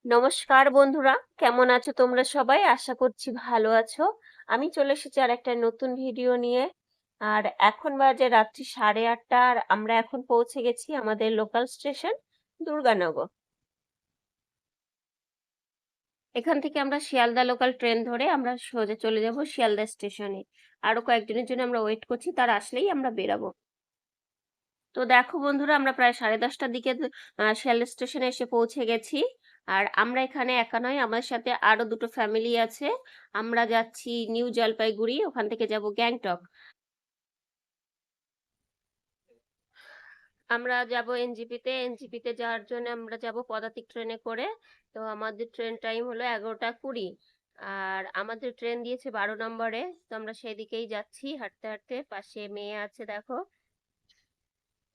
নমস্কার বন্ধুরা, কেমন আছো তোমরা সবাই? আশা করছি ভালো আছো। আমি চলে এসেছি আরেকটা নতুন ভিডিও নিয়ে। আর এখন বাজে রাত্রি 8:30 আর আমরা এখন পৌঁছে গেছি আমাদের লোকাল স্টেশন দুর্গানগর। এখান থেকে আমরা শিয়ালদা লোকাল ট্রেন ধরে আমরা সোজা চলে যাব শিয়ালদা স্টেশনে। আরো কয়েকদিনের জন্য আমরা ওয়েট করছি, তারা আসলেই আমরা বেরাবো। তো দেখো বন্ধুরা, আমরা প্রায় 10:30টার দিকে শিয়ালদা স্টেশনে এসে পৌঁছে গেছি। আর আমরা এখানে একা নয়, আমার সাথে আরো দুটো ফ্যামিলি আছে। আমরা যাচ্ছি নিউ জলপাইগুড়ি, ওখান থেকে যাব গ্যাংটক। আমরা যাব এনজিপিতে। এনজিপিতে যাওয়ার জন্য আমরা যাব পদাতিক ট্রেনে করে। তো আমাদের ট্রেন টাইম হলো 11:20। আর আমাদের ট্রেন দিয়েছে 12 নম্বরে। তো আমরা সেদিকেই যাচ্ছি হাঁটতে হাঁটতে। পাশে মেয়ে আছে দেখো।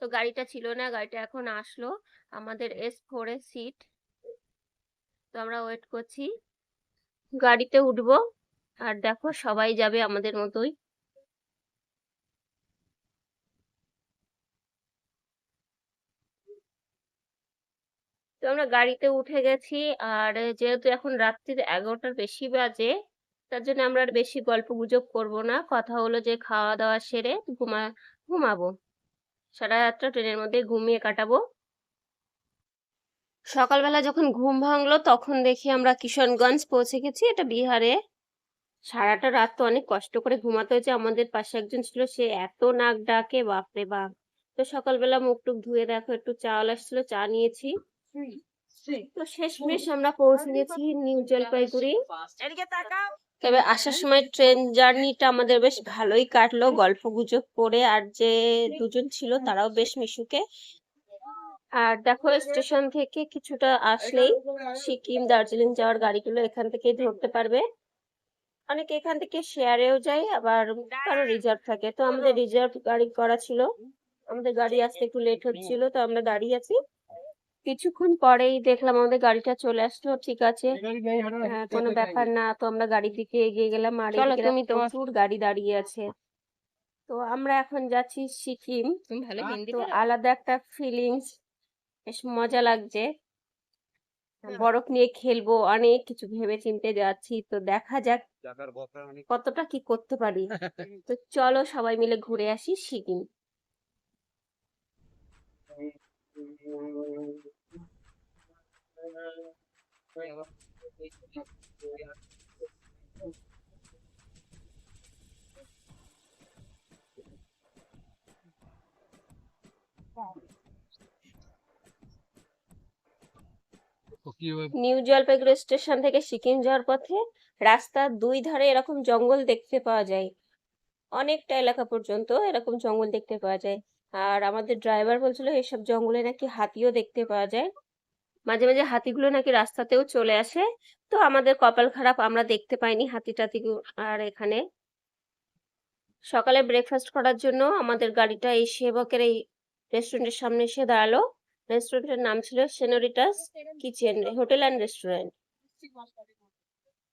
তো গাড়িটা ছিল না, গাড়িটা এখন আসলো। আমাদের S4 এর সিট। তো আমরা ওয়েট করছি, গাড়িতে উঠবো। আর দেখো সবাই যাবে আমাদের মতোই। তো আমরা গাড়িতে উঠে গেছি। আর যেহেতু এখন রাত্রির 11টার বেশি বাজে, তার জন্য আমরা আর বেশি গল্প গুজব করবো না। কথা হলো যে খাওয়া দাওয়া সেরে ঘুমাবো। সারা রাতটা ট্রেনের মধ্যে ঘুমিয়ে কাটাবো। সকালবেলা যখন ঘুম ভাঙলো তখন দেখি আমরা কিশনগঞ্জ পৌঁছে গেছি, এটা বিহারে। সারাটা রাত তো অনেক কষ্ট করে ঘুমাতে হয়েছে। আমাদের পাশে একজন ছিল, সে এত নাক ডাকে বাপরে বাপ। তো সকালবেলা মুখ টুক ধুয়ে দেখো একটু চাওয়াল আসছিল, চা নিয়েছি। তো শেষমেশ আমরা পৌঁছে গেছি নিউ জলপাইগুড়ি। তবে আসার সময় ট্রেন জার্নিটা আমাদের বেশ ভালোই কাটলো গল্প গুজব করে। আর যে দুজন ছিল তারাও বেশ মিশুকে। আর দেখো স্টেশন থেকে কিছুটা আসলেই সিকিম দার্জিলিং যাওয়ার গাড়িগুলো এখান থেকেই ধরতে পারবে। অনেকে এখান থেকে শেয়ারেও যায়, আবার কারো রিজার্ভ থাকে। তো আমাদের রিজার্ভ গাড়ি করা ছিল। আমাদের গাড়ি আসতে একটু লেট হচ্ছিল, তো আমরা দাঁড়িয়ে আছি। কিছুক্ষণ পরেই দেখলাম আমাদের গাড়িটা চলে আসলো। ঠিক আছে, কোনো ব্যাপার না। তো আমরা গাড়ির দিকে এগিয়ে গেলাম। আর চলো তুমি, তো প্রচুর গাড়ি দাঁড়িয়ে আছে। তো আমরা এখন যাচ্ছি সিকিম। তো আলাদা একটা ফিলিংস, বেশ মজা লাগছে। বরফ নিয়ে খেলবো, অনেক কিছু ভেবে চিন্তে যাচ্ছি। তো দেখা যাক কতটা কি করতে পারি। তো চলো সবাই মিলে ঘুরে আসি সিকিম। নিউ জলপাইগুড়ি স্টেশন থেকে সিকিম যাওয়ার পথে রাস্তার দুই ধারে এরকম জঙ্গল দেখতে পাওয়া যায়। অনেকটা এলাকা পর্যন্ত এরকম জঙ্গল দেখতে পাওয়া যায়। আর আমাদের ড্রাইভার বলছিল এসব জঙ্গলে নাকি হাতিও দেখতে পাওয়া যায়। মাঝে মাঝে হাতিগুলো নাকি রাস্তাতেও চলে আসে। তো আমাদের কপাল খারাপ, আমরা দেখতে পাইনি হাতি টাতি। আর এখানে সকালে ব্রেকফাস্ট করার জন্য আমাদের গাড়িটা এই সেবকের এই রেস্টুরেন্টের সামনে এসে দাঁড়ালো। রেস্টুরেন্টের নাম ছিল সেনোরিটাস কিচেন হোটেল অ্যান্ড রেস্টুরেন্ট।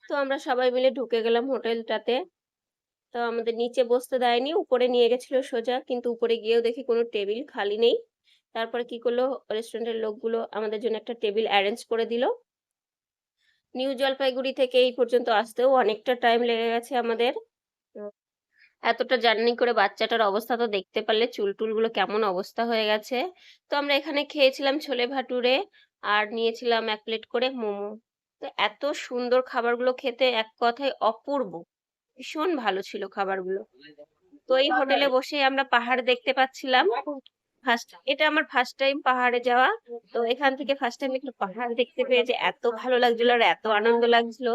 তো আমরা সবাই মিলে ঢুকে গেলাম হোটেলটাতে। তো আমাদের নিচে বসতে দেয়নি, উপরে নিয়ে গেছিল সোজা। কিন্তু উপরে গিয়েও দেখি কোনো টেবিল খালি নেই। তারপরে কি করলো, রেস্টুরেন্টের লোকগুলো আমাদের জন্য একটা টেবিল অ্যারেঞ্জ করে দিল। নিউ জলপাইগুড়ি থেকে এই পর্যন্ত আসতেও অনেকটা টাইম লেগে গেছে আমাদের। তো এতটা জার্নি করে বাচ্চাটার অবস্থা তো দেখতে পারলে, চুল টুলগুলো কেমন অবস্থা হয়ে গেছে। তো আমরা এখানে খেয়েছিলাম ছোলে ভাটুরে, আর নিয়েছিলাম 1 প্লেট করে মোমো। তো এত সুন্দর খাবারগুলো খেতে, এক কথায় অপূর্ব। ভীষণ ভালো ছিল খাবারগুলো। তো এই হোটেলে বসে আমরা পাহাড় দেখতে পাচ্ছিলাম। এটা আমার ফার্স্ট টাইম পাহাড়ে যাওয়া। তো এখান থেকে ফার্স্ট টাইম একটু পাহাড় দেখতে পেয়েছে, এত ভালো লাগছিল আর এত আনন্দ লাগছিল।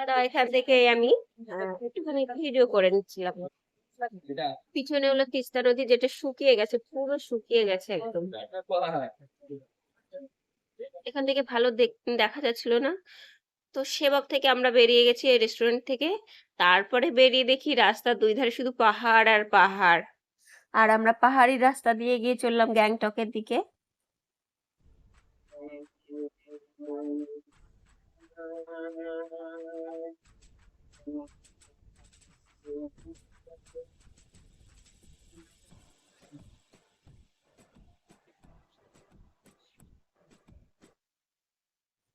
তো এখান থেকে আমি একটুখানি ভিডিও করে নিচ্ছিলাম। পিছনে হলো তিস্তা নদী, যেটা শুকিয়ে গেছে, পুরো শুকিয়ে গেছে একদম। এখান থেকে ভালো দেখা যাচ্ছিল না। তো সেবক থেকে আমরা বেরিয়ে গেছি এই রেস্টুরেন্ট থেকে। তারপরে বেরিয়ে দেখি রাস্তার দুই ধারে শুধু পাহাড় আর পাহাড়। আর আমরা পাহাড়ি রাস্তা দিয়ে গিয়ে চললাম গ্যাংটকের দিকে।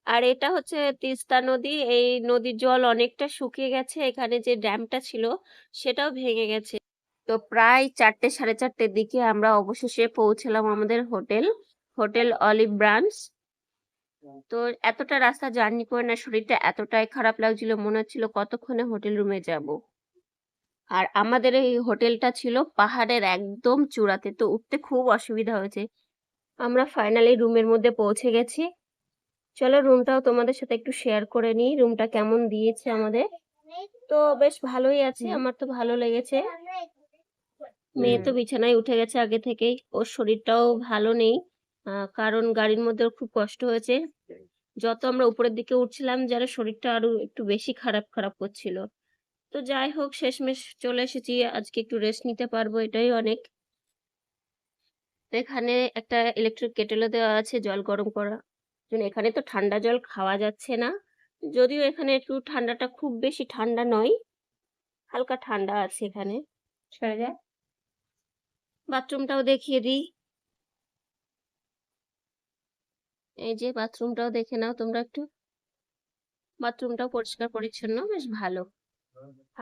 আর এটা হচ্ছে তিস্তা নদী। এই নদীর জল অনেকটা শুকিয়ে গেছে, এখানে যে ড্যামটা ছিল সেটাও ভেঙে গেছে। তো প্রায় 4টে 4:30 দিকে আমরা অবশেষে পৌঁছলাম আমাদের হোটেল অলিভ ব্রাঞ্চ। তো এতটা রাস্তা জার্নি করে না শরীরটা এতটাই খারাপ লাগছিল, মনে হচ্ছিল কতক্ষণে হোটেল রুমে যাব। আর আমাদের এই হোটেলটা ছিল পাহাড়ের একদম চূড়াতে, তো উঠতে খুব অসুবিধা হয়েছে। আমরা ফাইনালি রুমের মধ্যে পৌঁছে গেছি। চলো রুমটাও তোমাদের সাথে একটু শেয়ার করে নিই, রুমটা কেমন দিয়েছে আমাদের। তো বেশ ভালোই আছে, আমার তো ভালো লেগেছে। মেয়ে তো বিছানায় উঠে গেছে আগে থেকেই, ওর শরীরটাও ভালো নেই, কারণ গাড়ির মধ্যে ওর খুব কষ্ট হয়েছে। যত আমরা উপরের দিকে উঠছিলাম যেন শরীরটা আরো একটু বেশি খারাপ খারাপ করছিল। তো যাই হোক শেষমেশ চলে এসেছি, আজকে একটু রেস্ট নিতে পারবো, এটাই অনেক। তো এখানে একটা ইলেকট্রিক কেটেলও দেওয়া আছে জল গরম করা জন্য। এখানে তো ঠান্ডা জল খাওয়া যাচ্ছে না, যদিও এখানে একটু ঠান্ডাটা খুব বেশি ঠান্ডা নয়, হালকা ঠান্ডা আছে এখানে। সরে যায়। বাথরুমটাও দেখিয়ে দিই, এই যে বাথরুমটাও দেখে নাও তোমরা একটু। বাথরুমটাও পরিষ্কার পরিচ্ছন্ন, বেশ ভালো।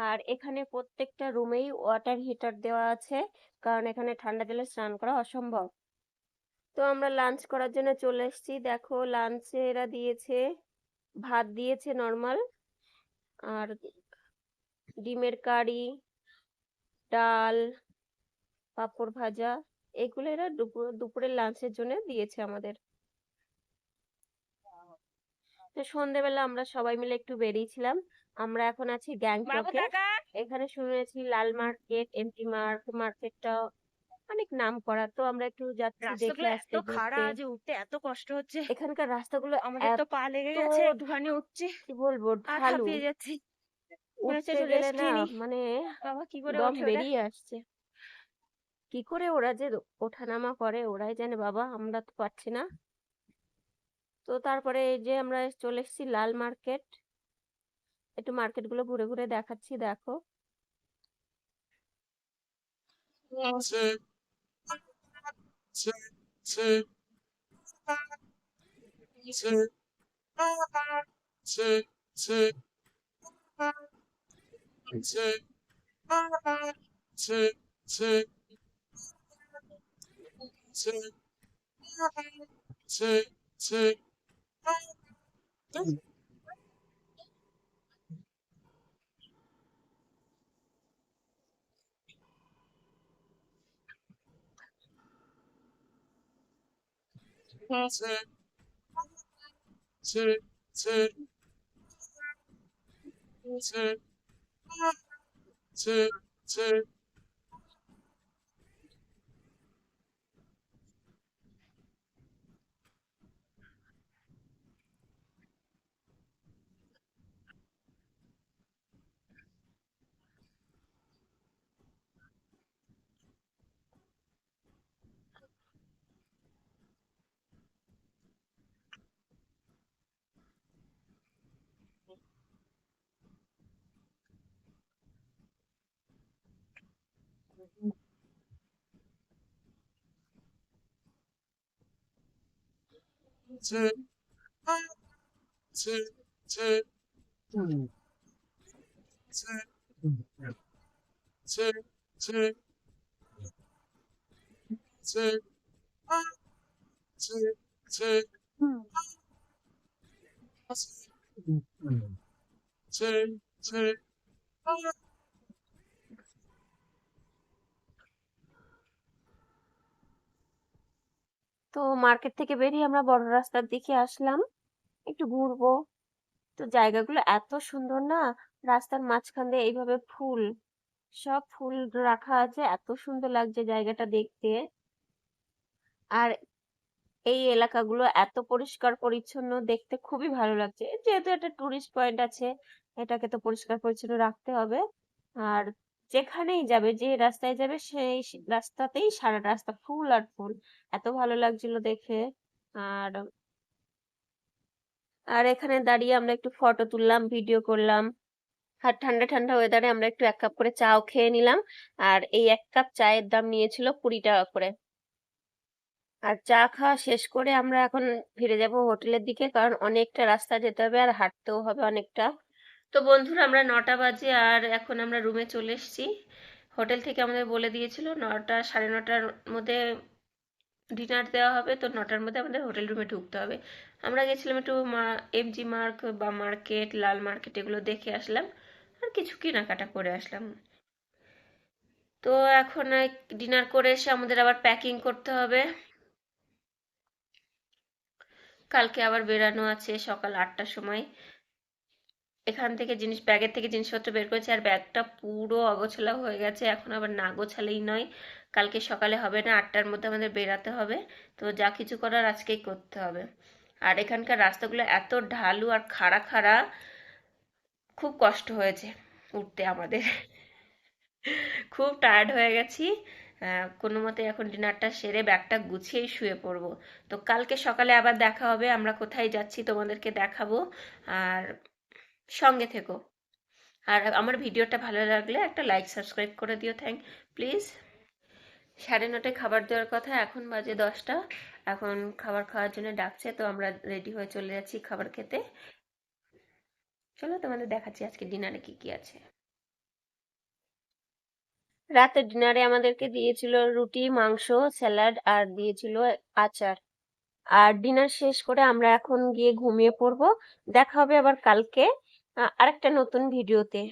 আর এখানে প্রত্যেকটা রুমেই ওয়াটার হিটার দেওয়া আছে, কারণ এখানে ঠান্ডা জলে স্নান করা অসম্ভব। তো আমরা লাঞ্চ করার জন্য চলে এসেছি। দেখো লাঞ্চে এরা দিয়েছে, ভাত দিয়েছে নর্মাল, আর ডিমের কারি, ডাল, পাঁপড় ভাজা, এগুলো এরা দুপুরের লাঞ্চের জন্য দিয়েছে আমাদের। তো সন্ধ্যেবেলা আমরা সবাই মিলে একটু বেরিয়েছিলাম। আমরা এখন আছি গ্যাংটকে। এখানে শুনেছি লাল মার্কেট, এমপি মার্কেটটা অনেক নাম করা, তো আমরা একটু যাচ্ছি দেখে আসতে ঘুরতে। যে উঠতে এত কষ্ট হচ্ছে, এখানকার রাস্তাগুলো আমাদের তো পা লেগে গেছে, একটুখানি উঠছি কি বলবো আর ঢালু, হাঁপিয়ে যাচ্ছি। মনে হচ্ছে উঠতে একটু গেলে রেস্ট না নিয়ে নিই। মানে বাবা কি করে দম ওঠে ওরা? বেরিয়ে আসছে। কি করে ওরা যে ওঠানামা করে ওরাই জানে বাবা, আমরা তো পারছি না। তো তারপরে এই যে আমরা চলে এসেছি লাল মার্কেট, একটু মার্কেট গুলো ঘুরে ঘুরে দেখাচ্ছি, দেখো। তো মার্কেট থেকে বেরিয়ে আমরা বড় রাস্তার দিকে আসলাম, একটু ঘুরবো। তো জায়গাগুলো এত সুন্দর না, রাস্তার মাঝখান দিয়ে এইভাবে ফুল, সব ফুল রাখা আছে, এত সুন্দর লাগছে জায়গাটা দেখতে। আর এই এলাকাগুলো এত পরিষ্কার পরিচ্ছন্ন, দেখতে খুবই ভালো লাগছে। যেহেতু একটা টুরিস্ট পয়েন্ট আছে, এটাকে তো পরিষ্কার পরিচ্ছন্ন রাখতে হবে। আর যেখানেই যাবে, যে রাস্তায় যাবে সেই রাস্তাতেই সারা রাস্তা ফুল আর ফুল, এত ভালো লাগছিল দেখে। আর আর এখানে দাঁড়িয়ে আমরা একটু ফটো তুললাম, ভিডিও করলাম। আর ঠান্ডা ঠান্ডা ওয়েদারে আমরা একটু 1 কাপ করে চাও খেয়ে নিলাম। আর এই 1 কাপ চায়ের দাম নিয়েছিল 20 টাকা করে। আর চা খাওয়া শেষ করে আমরা এখন ফিরে যাব হোটেলের দিকে, কারণ অনেকটা রাস্তা যেতে হবে আর হাঁটতেও হবে অনেকটা। তো বন্ধুরা, আমরা 9টা বাজে আর এখন আমরা রুমে চলে এসেছি। হোটেল থেকে আমাদের বলে দিয়েছিল 9টা 9:30টার মধ্যে ডিনার দেওয়া হবে, তো 9টার মধ্যে আমাদের হোটেল রুমে ঢুকতে হবে। আমরা গেছিলাম একটু এমজি মার্ক বা মার্কেট, লাল মার্কেট এগুলো দেখে আসলাম আর কিছু কেনাকাটা করে আসলাম। তো এখন ডিনার করে এসে আমাদের আবার প্যাকিং করতে হবে। কালকে আবার বেরানো আছে সকাল 8টার সময়। এখান থেকে ব্যাগের থেকে জিনিসপত্র বের করেছি আর ব্যাগটা পুরো অগোছালো হয়ে গেছে, এখন আবার না গোছালেই নয়। কালকে সকালে হবে না, 8টার মধ্যে আমাদের বেরাতে হবে। তো যা কিছু করার আজকেই করতে হবে। আর এখানকার রাস্তাগুলো এত ঢালু আর খাড়া খাড়া, খুব কষ্ট হয়েছে উঠতে আমাদের। খুব টায়ার্ড হয়ে গেছি। কোনো মতে এখন ডিনারটা সেরে ব্যাগটা গুছিয়েই শুয়ে পড়বো। তো কালকে সকালে আবার দেখা হবে, আমরা কোথায় যাচ্ছি তোমাদেরকে দেখাবো। আর সঙ্গে থেকো। আর আমার ভিডিওটা ভালো লাগলে একটা লাইক সাবস্ক্রাইব করে দিও, প্লিজ। 9:30টায় খাবার দেওয়ার কথা, এখন বাজে 10টা। এখন খাবার খাওয়ার জন্য ডাকছে, তো আমরা রেডি হয়ে চলে যাচ্ছি খাবার খেতে। চলো তোমাদের দেখাচ্ছি আজকে ডিনারে কি কি আছে। রাতের ডিনারে আমাদেরকে দিয়েছিল রুটি, মাংস, স্যালাড আর দিয়েছিল আচার। আর ডিনার শেষ করে আমরা এখন গিয়ে ঘুমিয়ে পড়বো। দেখা হবে আবার কালকে আরেকটা নতুন ভিডিওতে।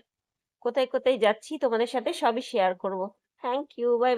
কোথায় কোথায় যাচ্ছি তোমাদের সাথে সবই শেয়ার করব। Thank you, bye by.